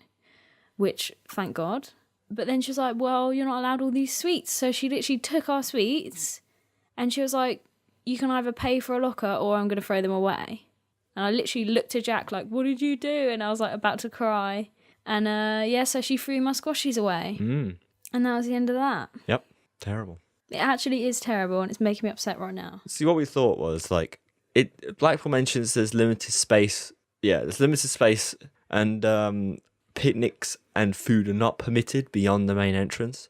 Which, thank God. But then she was like, "Well, you're not allowed all these sweets." So she literally took our sweets and she was like, "You can either pay for a locker or I'm going to throw them away." And I literally looked at Jack like, "What did you do?" And I was like about to cry. And so she threw my squashies away. And that was the end of that. Yep. Terrible. It actually is terrible and it's making me upset right now. See, what we thought was like, Blackpool mentions there's limited space. Yeah, there's limited space and picnics and food are not permitted beyond the main entrance.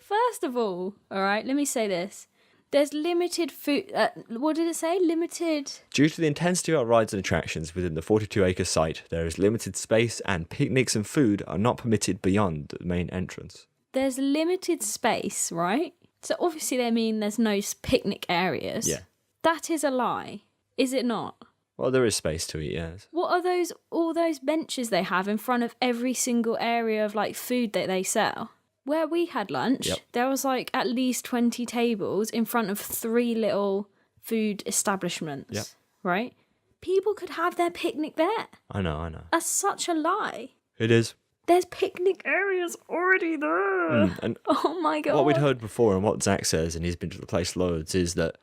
First of all right, let me say this. There's limited food. What did it say? Limited. Due to the intensity of our rides and attractions within the 42-acre site, there is limited space and picnics and food are not permitted beyond the main entrance. There's limited space, right? So obviously they mean there's no picnic areas. Yeah. That is a lie, is it not? Well, there is space to eat, yes. What are all those benches they have in front of every single area of like food that they sell? Where we had lunch, there was like at least 20 tables in front of 3 little food establishments, right? People could have their picnic there. I know. That's such a lie. It is. There's picnic areas already there. And oh my God. what we'd heard before and what Zach says, and he's been to the place loads, is that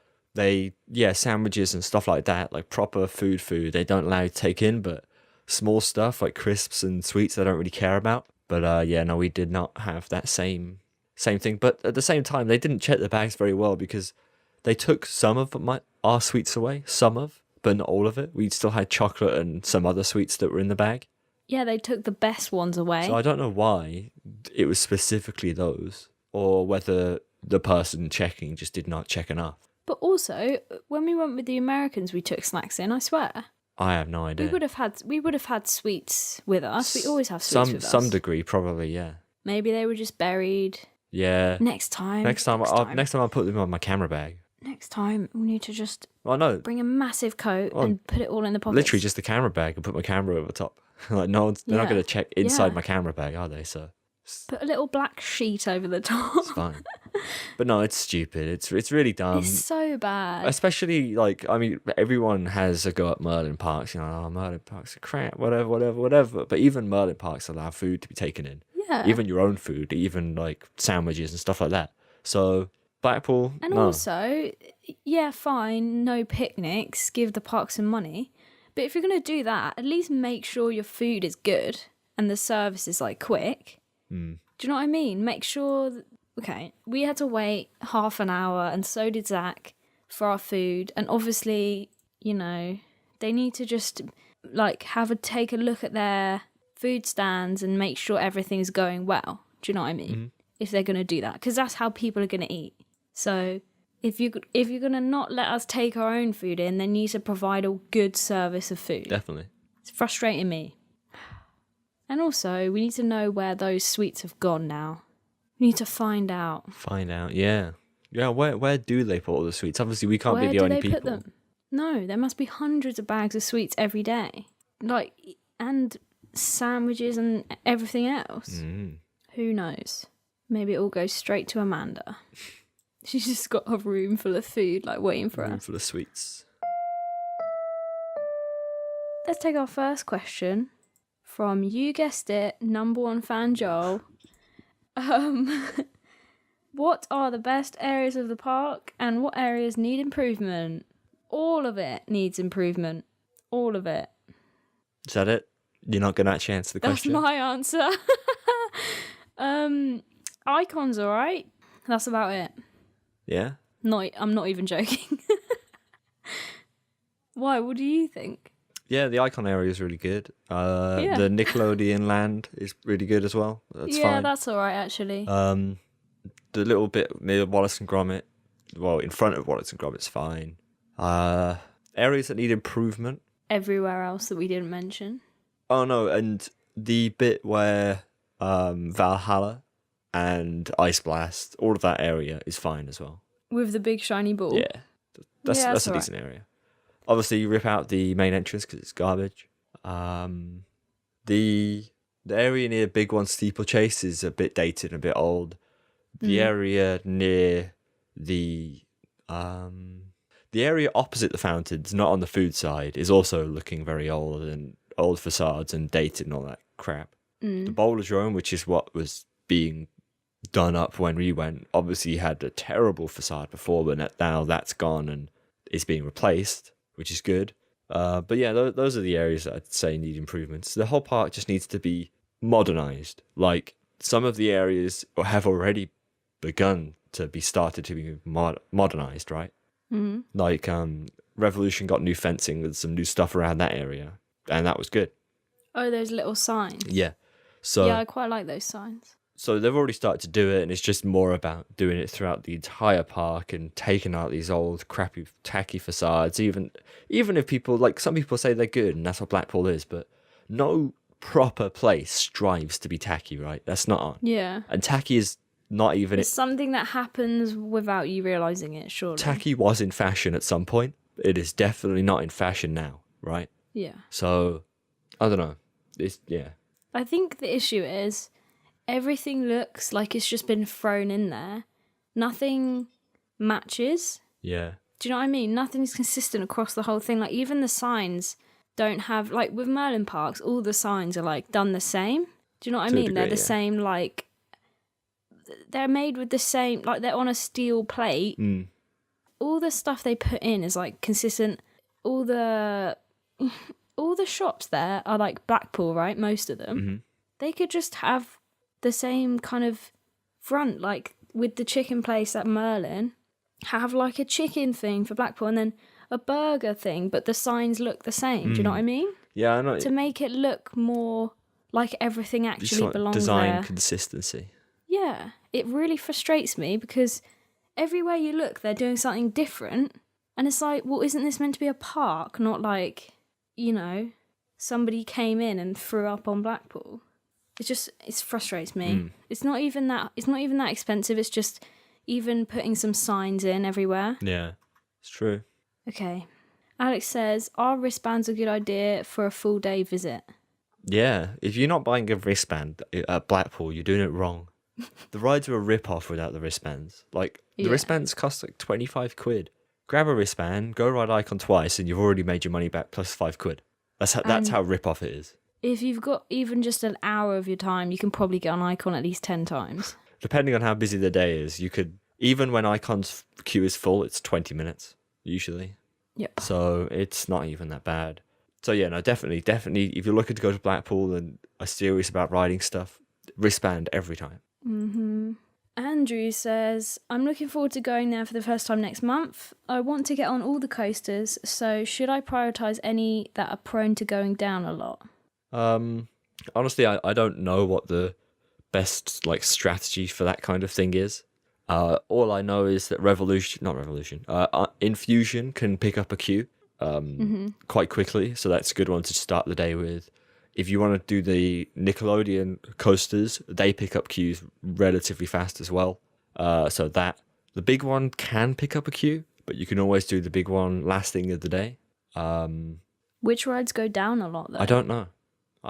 sandwiches and stuff like that, like proper food, they don't allow you to take in, but small stuff like crisps and sweets they don't really care about. But we did not have that same thing. But at the same time, they didn't check the bags very well because they took some of our sweets away, but not all of it. We still had chocolate and some other sweets that were in the bag. Yeah, they took the best ones away. So I don't know why it was specifically those, or whether the person checking just did not check enough. But also, when we went with the Americans, we took snacks in, I swear. I have no idea. We would have had sweets with us. We always have sweets with us. Some degree, probably, yeah. Maybe they were just buried. Yeah. Next time I'll put them on my camera bag. Next time we need to just bring a massive coat and put it all in the pockets. Literally just the camera bag and put my camera over the top. Like they're not going to check inside my camera bag, are they? So put a little black sheet over the top. It's fine. But no, it's stupid. It's really dumb. It's so bad. Especially, everyone has a go at Merlin Parks. Merlin Parks are crap, whatever. But even Merlin Parks allow food to be taken in. Yeah. Even your own food, even, sandwiches and stuff like that. So, Blackpool, and also, fine, no picnics, give the park some money. But if you're going to do that, at least make sure your food is good and the service is, quick. Do you know what I mean? Make sure... Okay, we had to wait half an hour, and so did Zach, for our food. And obviously, they need to just, take a look at their food stands and make sure everything's going well. Do you know what I mean? If they're going to do that, because that's how people are going to eat. So if you're going to not let us take our own food in, then you need to provide a good service of food. Definitely. It's frustrating me. And also, we need to know where those sweets have gone now. We need to find out. Yeah. Yeah, where do they put all the sweets? Obviously, we can't be the only people. Put them? No, there must be hundreds of bags of sweets every day. Like, and sandwiches and everything else. Who knows? Maybe it all goes straight to Amanda. She's just got a room full of food, like, waiting for Room us. full of sweets. Let's take our first question from, you guessed it, number one fan Joel. What are the best areas of the park and what areas need improvement? All of it needs improvement. All of it. Is that it? You're not going to actually answer the question? That's my answer. Icon's alright. That's about it. Yeah? I'm not even joking. Why? What do you think? Yeah, the Icon area is really good. The Nickelodeon land is really good as well. That's fine. Yeah, that's alright actually. The little bit near Wallace and Gromit, well, in front of Wallace and Gromit's fine. Areas that need improvement. Everywhere else that we didn't mention. Oh no, and the bit where Valhalla and Ice Blast, all of that area is fine as well. With the big shiny ball. Yeah, that's a decent area. Obviously, you rip out the main entrance because it's garbage. The area near Big One Steeplechase is a bit dated and a bit old. The area near the area opposite the fountains, not on the food side, is also looking very old and old facades and dated and all that crap. The Bowlerdrome, which is what was being done up when we went, obviously had a terrible facade before, but now that's gone and is being replaced, which is good. But yeah, those are the areas that I'd say need improvements. The whole park just needs to be modernized. Like, some of the areas have already begun to be started to be modernized, right? Like Revolution got new fencing with some new stuff around that area, and that was good. Oh, those little signs. Yeah. So yeah, I quite like those signs. So they've already started to do it, and it's just more about doing it throughout the entire park and taking out these old, crappy, tacky facades. Even if people, like, some people say they're good, and that's what Blackpool is, but no proper place strives to be tacky, right? That's not on. Yeah. And tacky is not even... It's something that happens without you realising it, surely. Tacky was in fashion at some point. It is definitely not in fashion now, right? Yeah. So, I don't know. Yeah. I think the issue is everything looks like it's just been thrown in there. Nothing matches. Yeah. Do you know what I mean? Nothing's consistent across the whole thing. Like, even the signs don't have... Like, with Merlin Parks, all the signs are, like, done the same. Do you know what I mean? They're the same, like... They're made with the same... Like, they're on a steel plate. All the stuff they put in is, like, consistent. All the shops there are, like, Blackpool, right? Most of them. Mm-hmm. They could just have the same kind of front, like, with the chicken place at Merlin. Have, like, a chicken thing for Blackpool and then a burger thing, but the signs look the same. Do you know what I mean? Yeah, I know. To make it look more like everything actually belongs design there. Consistency. Yeah, it really frustrates me because everywhere you look, they're doing something different. And it's like, well, isn't this meant to be a park? Not like, you know, somebody came in and threw up on Blackpool. It frustrates me. It's not even that expensive. It's just even putting some signs in everywhere. Yeah, it's true. Okay. Alex says, are wristbands a good idea for a full day visit? Yeah, if you're not buying a wristband at Blackpool, you're doing it wrong. The rides are a rip-off without the wristbands. Like, the wristbands cost like 25 quid. Grab a wristband, go ride Icon twice, and you've already made your money back plus 5 quid. That's how rip-off it is. If you've got even just an hour of your time, you can probably get on Icon at least 10 times. Depending on how busy the day is, you could... Even when Icon's queue is full, it's 20 minutes, usually. Yep. So it's not even that bad. So yeah, no, definitely, if you're looking to go to Blackpool and are serious about riding stuff, wristband every time. Andrew says, I'm looking forward to going there for the first time next month. I want to get on all the coasters, so should I prioritise any that are prone to going down a lot? Honestly, I don't know what the best like strategy for that kind of thing is. All I know is that Infusion can pick up a queue quite quickly, so that's a good one to start the day with. If you want to do the Nickelodeon coasters, they pick up queues relatively fast as well. So that the big one can pick up a queue, but you can always do the big one last thing of the day. Which rides go down a lot though? I don't know.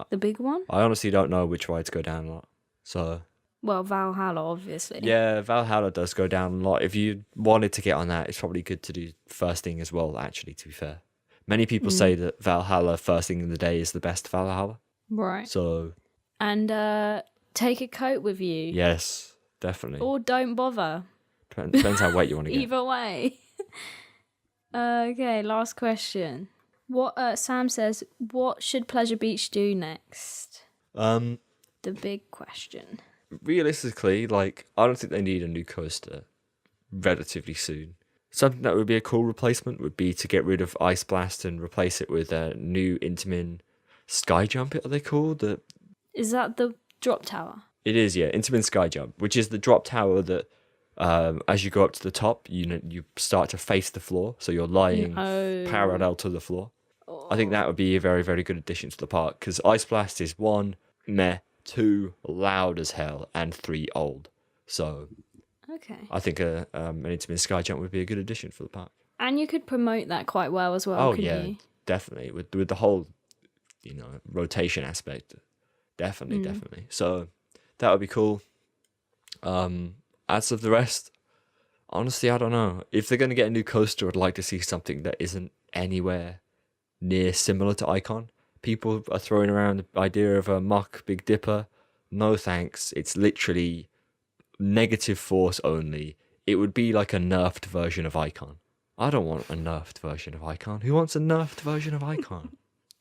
The big one? I honestly don't know which rides go down a lot. So Well, Valhalla, obviously. yeah, Valhalla does go down a lot. If you wanted to get on that, it's probably good to do first thing as well, actually, to be fair. Many people say that Valhalla first thing in the day is the best Valhalla. Right. So And take a coat with you. yes, definitely. Or don't bother. Depends how wet you want to get. Either way. Okay, last question. What Sam says, what should Pleasure Beach do next? The big question. Realistically, like, I don't think they need a new coaster relatively soon. Something that would be a cool replacement would be to get rid of Ice Blast and replace it with a new Intamin Sky Jump, are they called? Is that the drop tower? It is, yeah, Intamin Sky Jump, which is the drop tower that as you go up to the top, you start to face the floor, so you're lying parallel to the floor. I think that would be a very, very good addition to the park, because Ice Blast is 1, meh, 2, loud as hell, and 3, old. So Okay. I think an Intamin Sky Jump would be a good addition for the park. And you could promote that quite well as well, Oh couldn't yeah, you? definitely. With the whole, rotation aspect. Definitely. So that would be cool. As of the rest, honestly, I don't know. If they're going to get a new coaster, I'd like to see something that isn't anywhere near similar to Icon. People are throwing around the idea of a Mach Big Dipper. No thanks. It's literally negative force only. It would be like a nerfed version of Icon. I don't want a nerfed version of Icon. Who wants a nerfed version of Icon?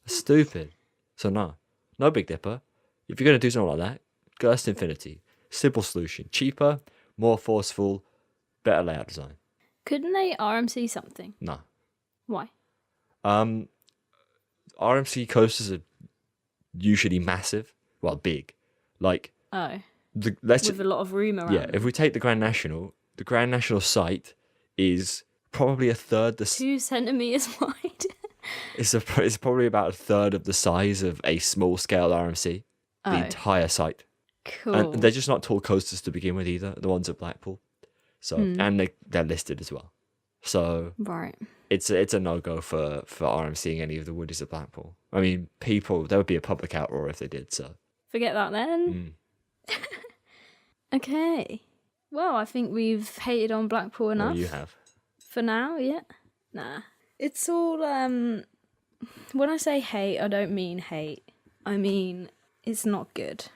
Stupid. So no Big Dipper. If you're going to do something like that, Ghost Infinity. Simple solution. Cheaper, more forceful, better layout design. Couldn't they RMC something? No. Why? RMC coasters are usually massive. Well, big. Like, Oh. let's With a lot of room around. yeah, if we take the Grand National site is probably a third 2 centimeters wide. it's probably about a third of the size of a small scale RMC. The entire site. Cool. And they're just not tall coasters to begin with either, the ones at Blackpool. So and they're listed as well. So right. it's a no-go for RMCing any of the Woodies at Blackpool. I mean, there would be a public outroar if they did, so. Forget that then. Okay. Well, I think we've hated on Blackpool enough. Oh, you have. For now, yeah. Nah. It's all, when I say hate, I don't mean hate. I mean, it's not good.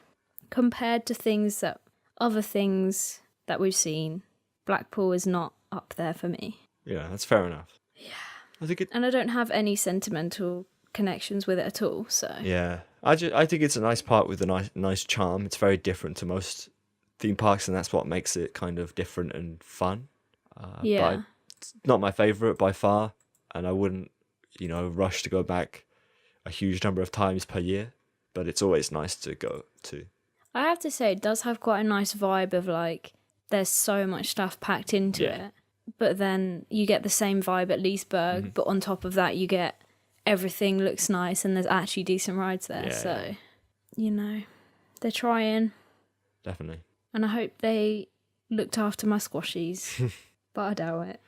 Compared to other things that we've seen, Blackpool is not up there for me. Yeah, that's fair enough. Yeah. And I don't have any sentimental connections with it at all, so. Yeah. I think it's a nice park with a nice charm. It's very different to most theme parks, and that's what makes it kind of different and fun. Yeah. But it's not my favourite by far, and I wouldn't, rush to go back a huge number of times per year, but it's always nice to go to. I have to say, it does have quite a nice vibe of like, there's so much stuff packed into it, but then you get the same vibe at Leesburg, but on top of that, you get everything looks nice and there's actually decent rides there. So, they're trying. Definitely. And I hope they looked after my squashies, but I doubt it.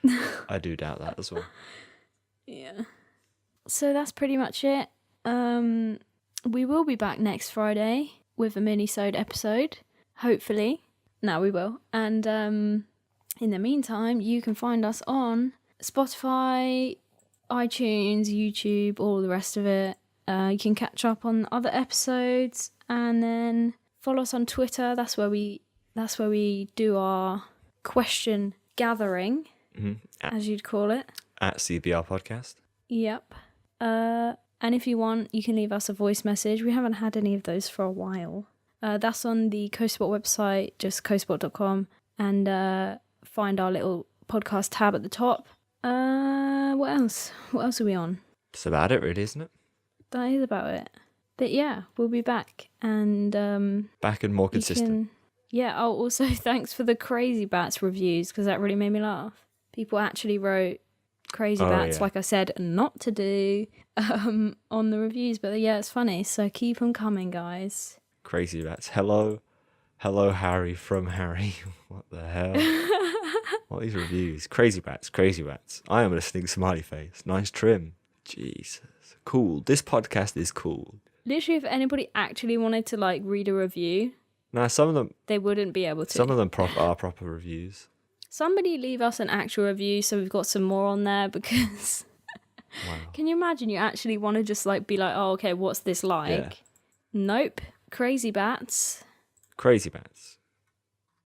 I do doubt that as well. Yeah. So that's pretty much it. We will be back next Friday with a mini-sode episode, hopefully. No, we will. And in the meantime, you can find us on Spotify, iTunes, YouTube, all the rest of it. You can catch up on other episodes and then follow us on Twitter. That's where we do our question gathering, as you'd call it. At CBR Podcast. Yep. And if you want, you can leave us a voice message. We haven't had any of those for a while. That's on the CoSpot website, just cospot.com, and find our little podcast tab at the top. What else? What else are we on? That's about it, really, isn't it? That is about it. But yeah, we'll be back. And back and more consistent. Oh, also thanks for the Crazy Bats reviews, because that really made me laugh. People actually wrote Crazy Bats, like I said, not to do on the reviews. But yeah, it's funny. So keep them coming, guys. Crazy Bats. Hello, Harry from Harry. What the hell? What are these reviews? Crazy Bats. I am listening smiley face. Nice trim. Jesus. Cool. This podcast is cool. Literally, if anybody actually wanted to like read a review, some of them they wouldn't be able to. Some of them are proper reviews. Somebody leave us an actual review so we've got some more on there, because wow. Can you imagine you actually want to just like be like, oh, okay, what's this like? Yeah. Nope. Crazy Bats.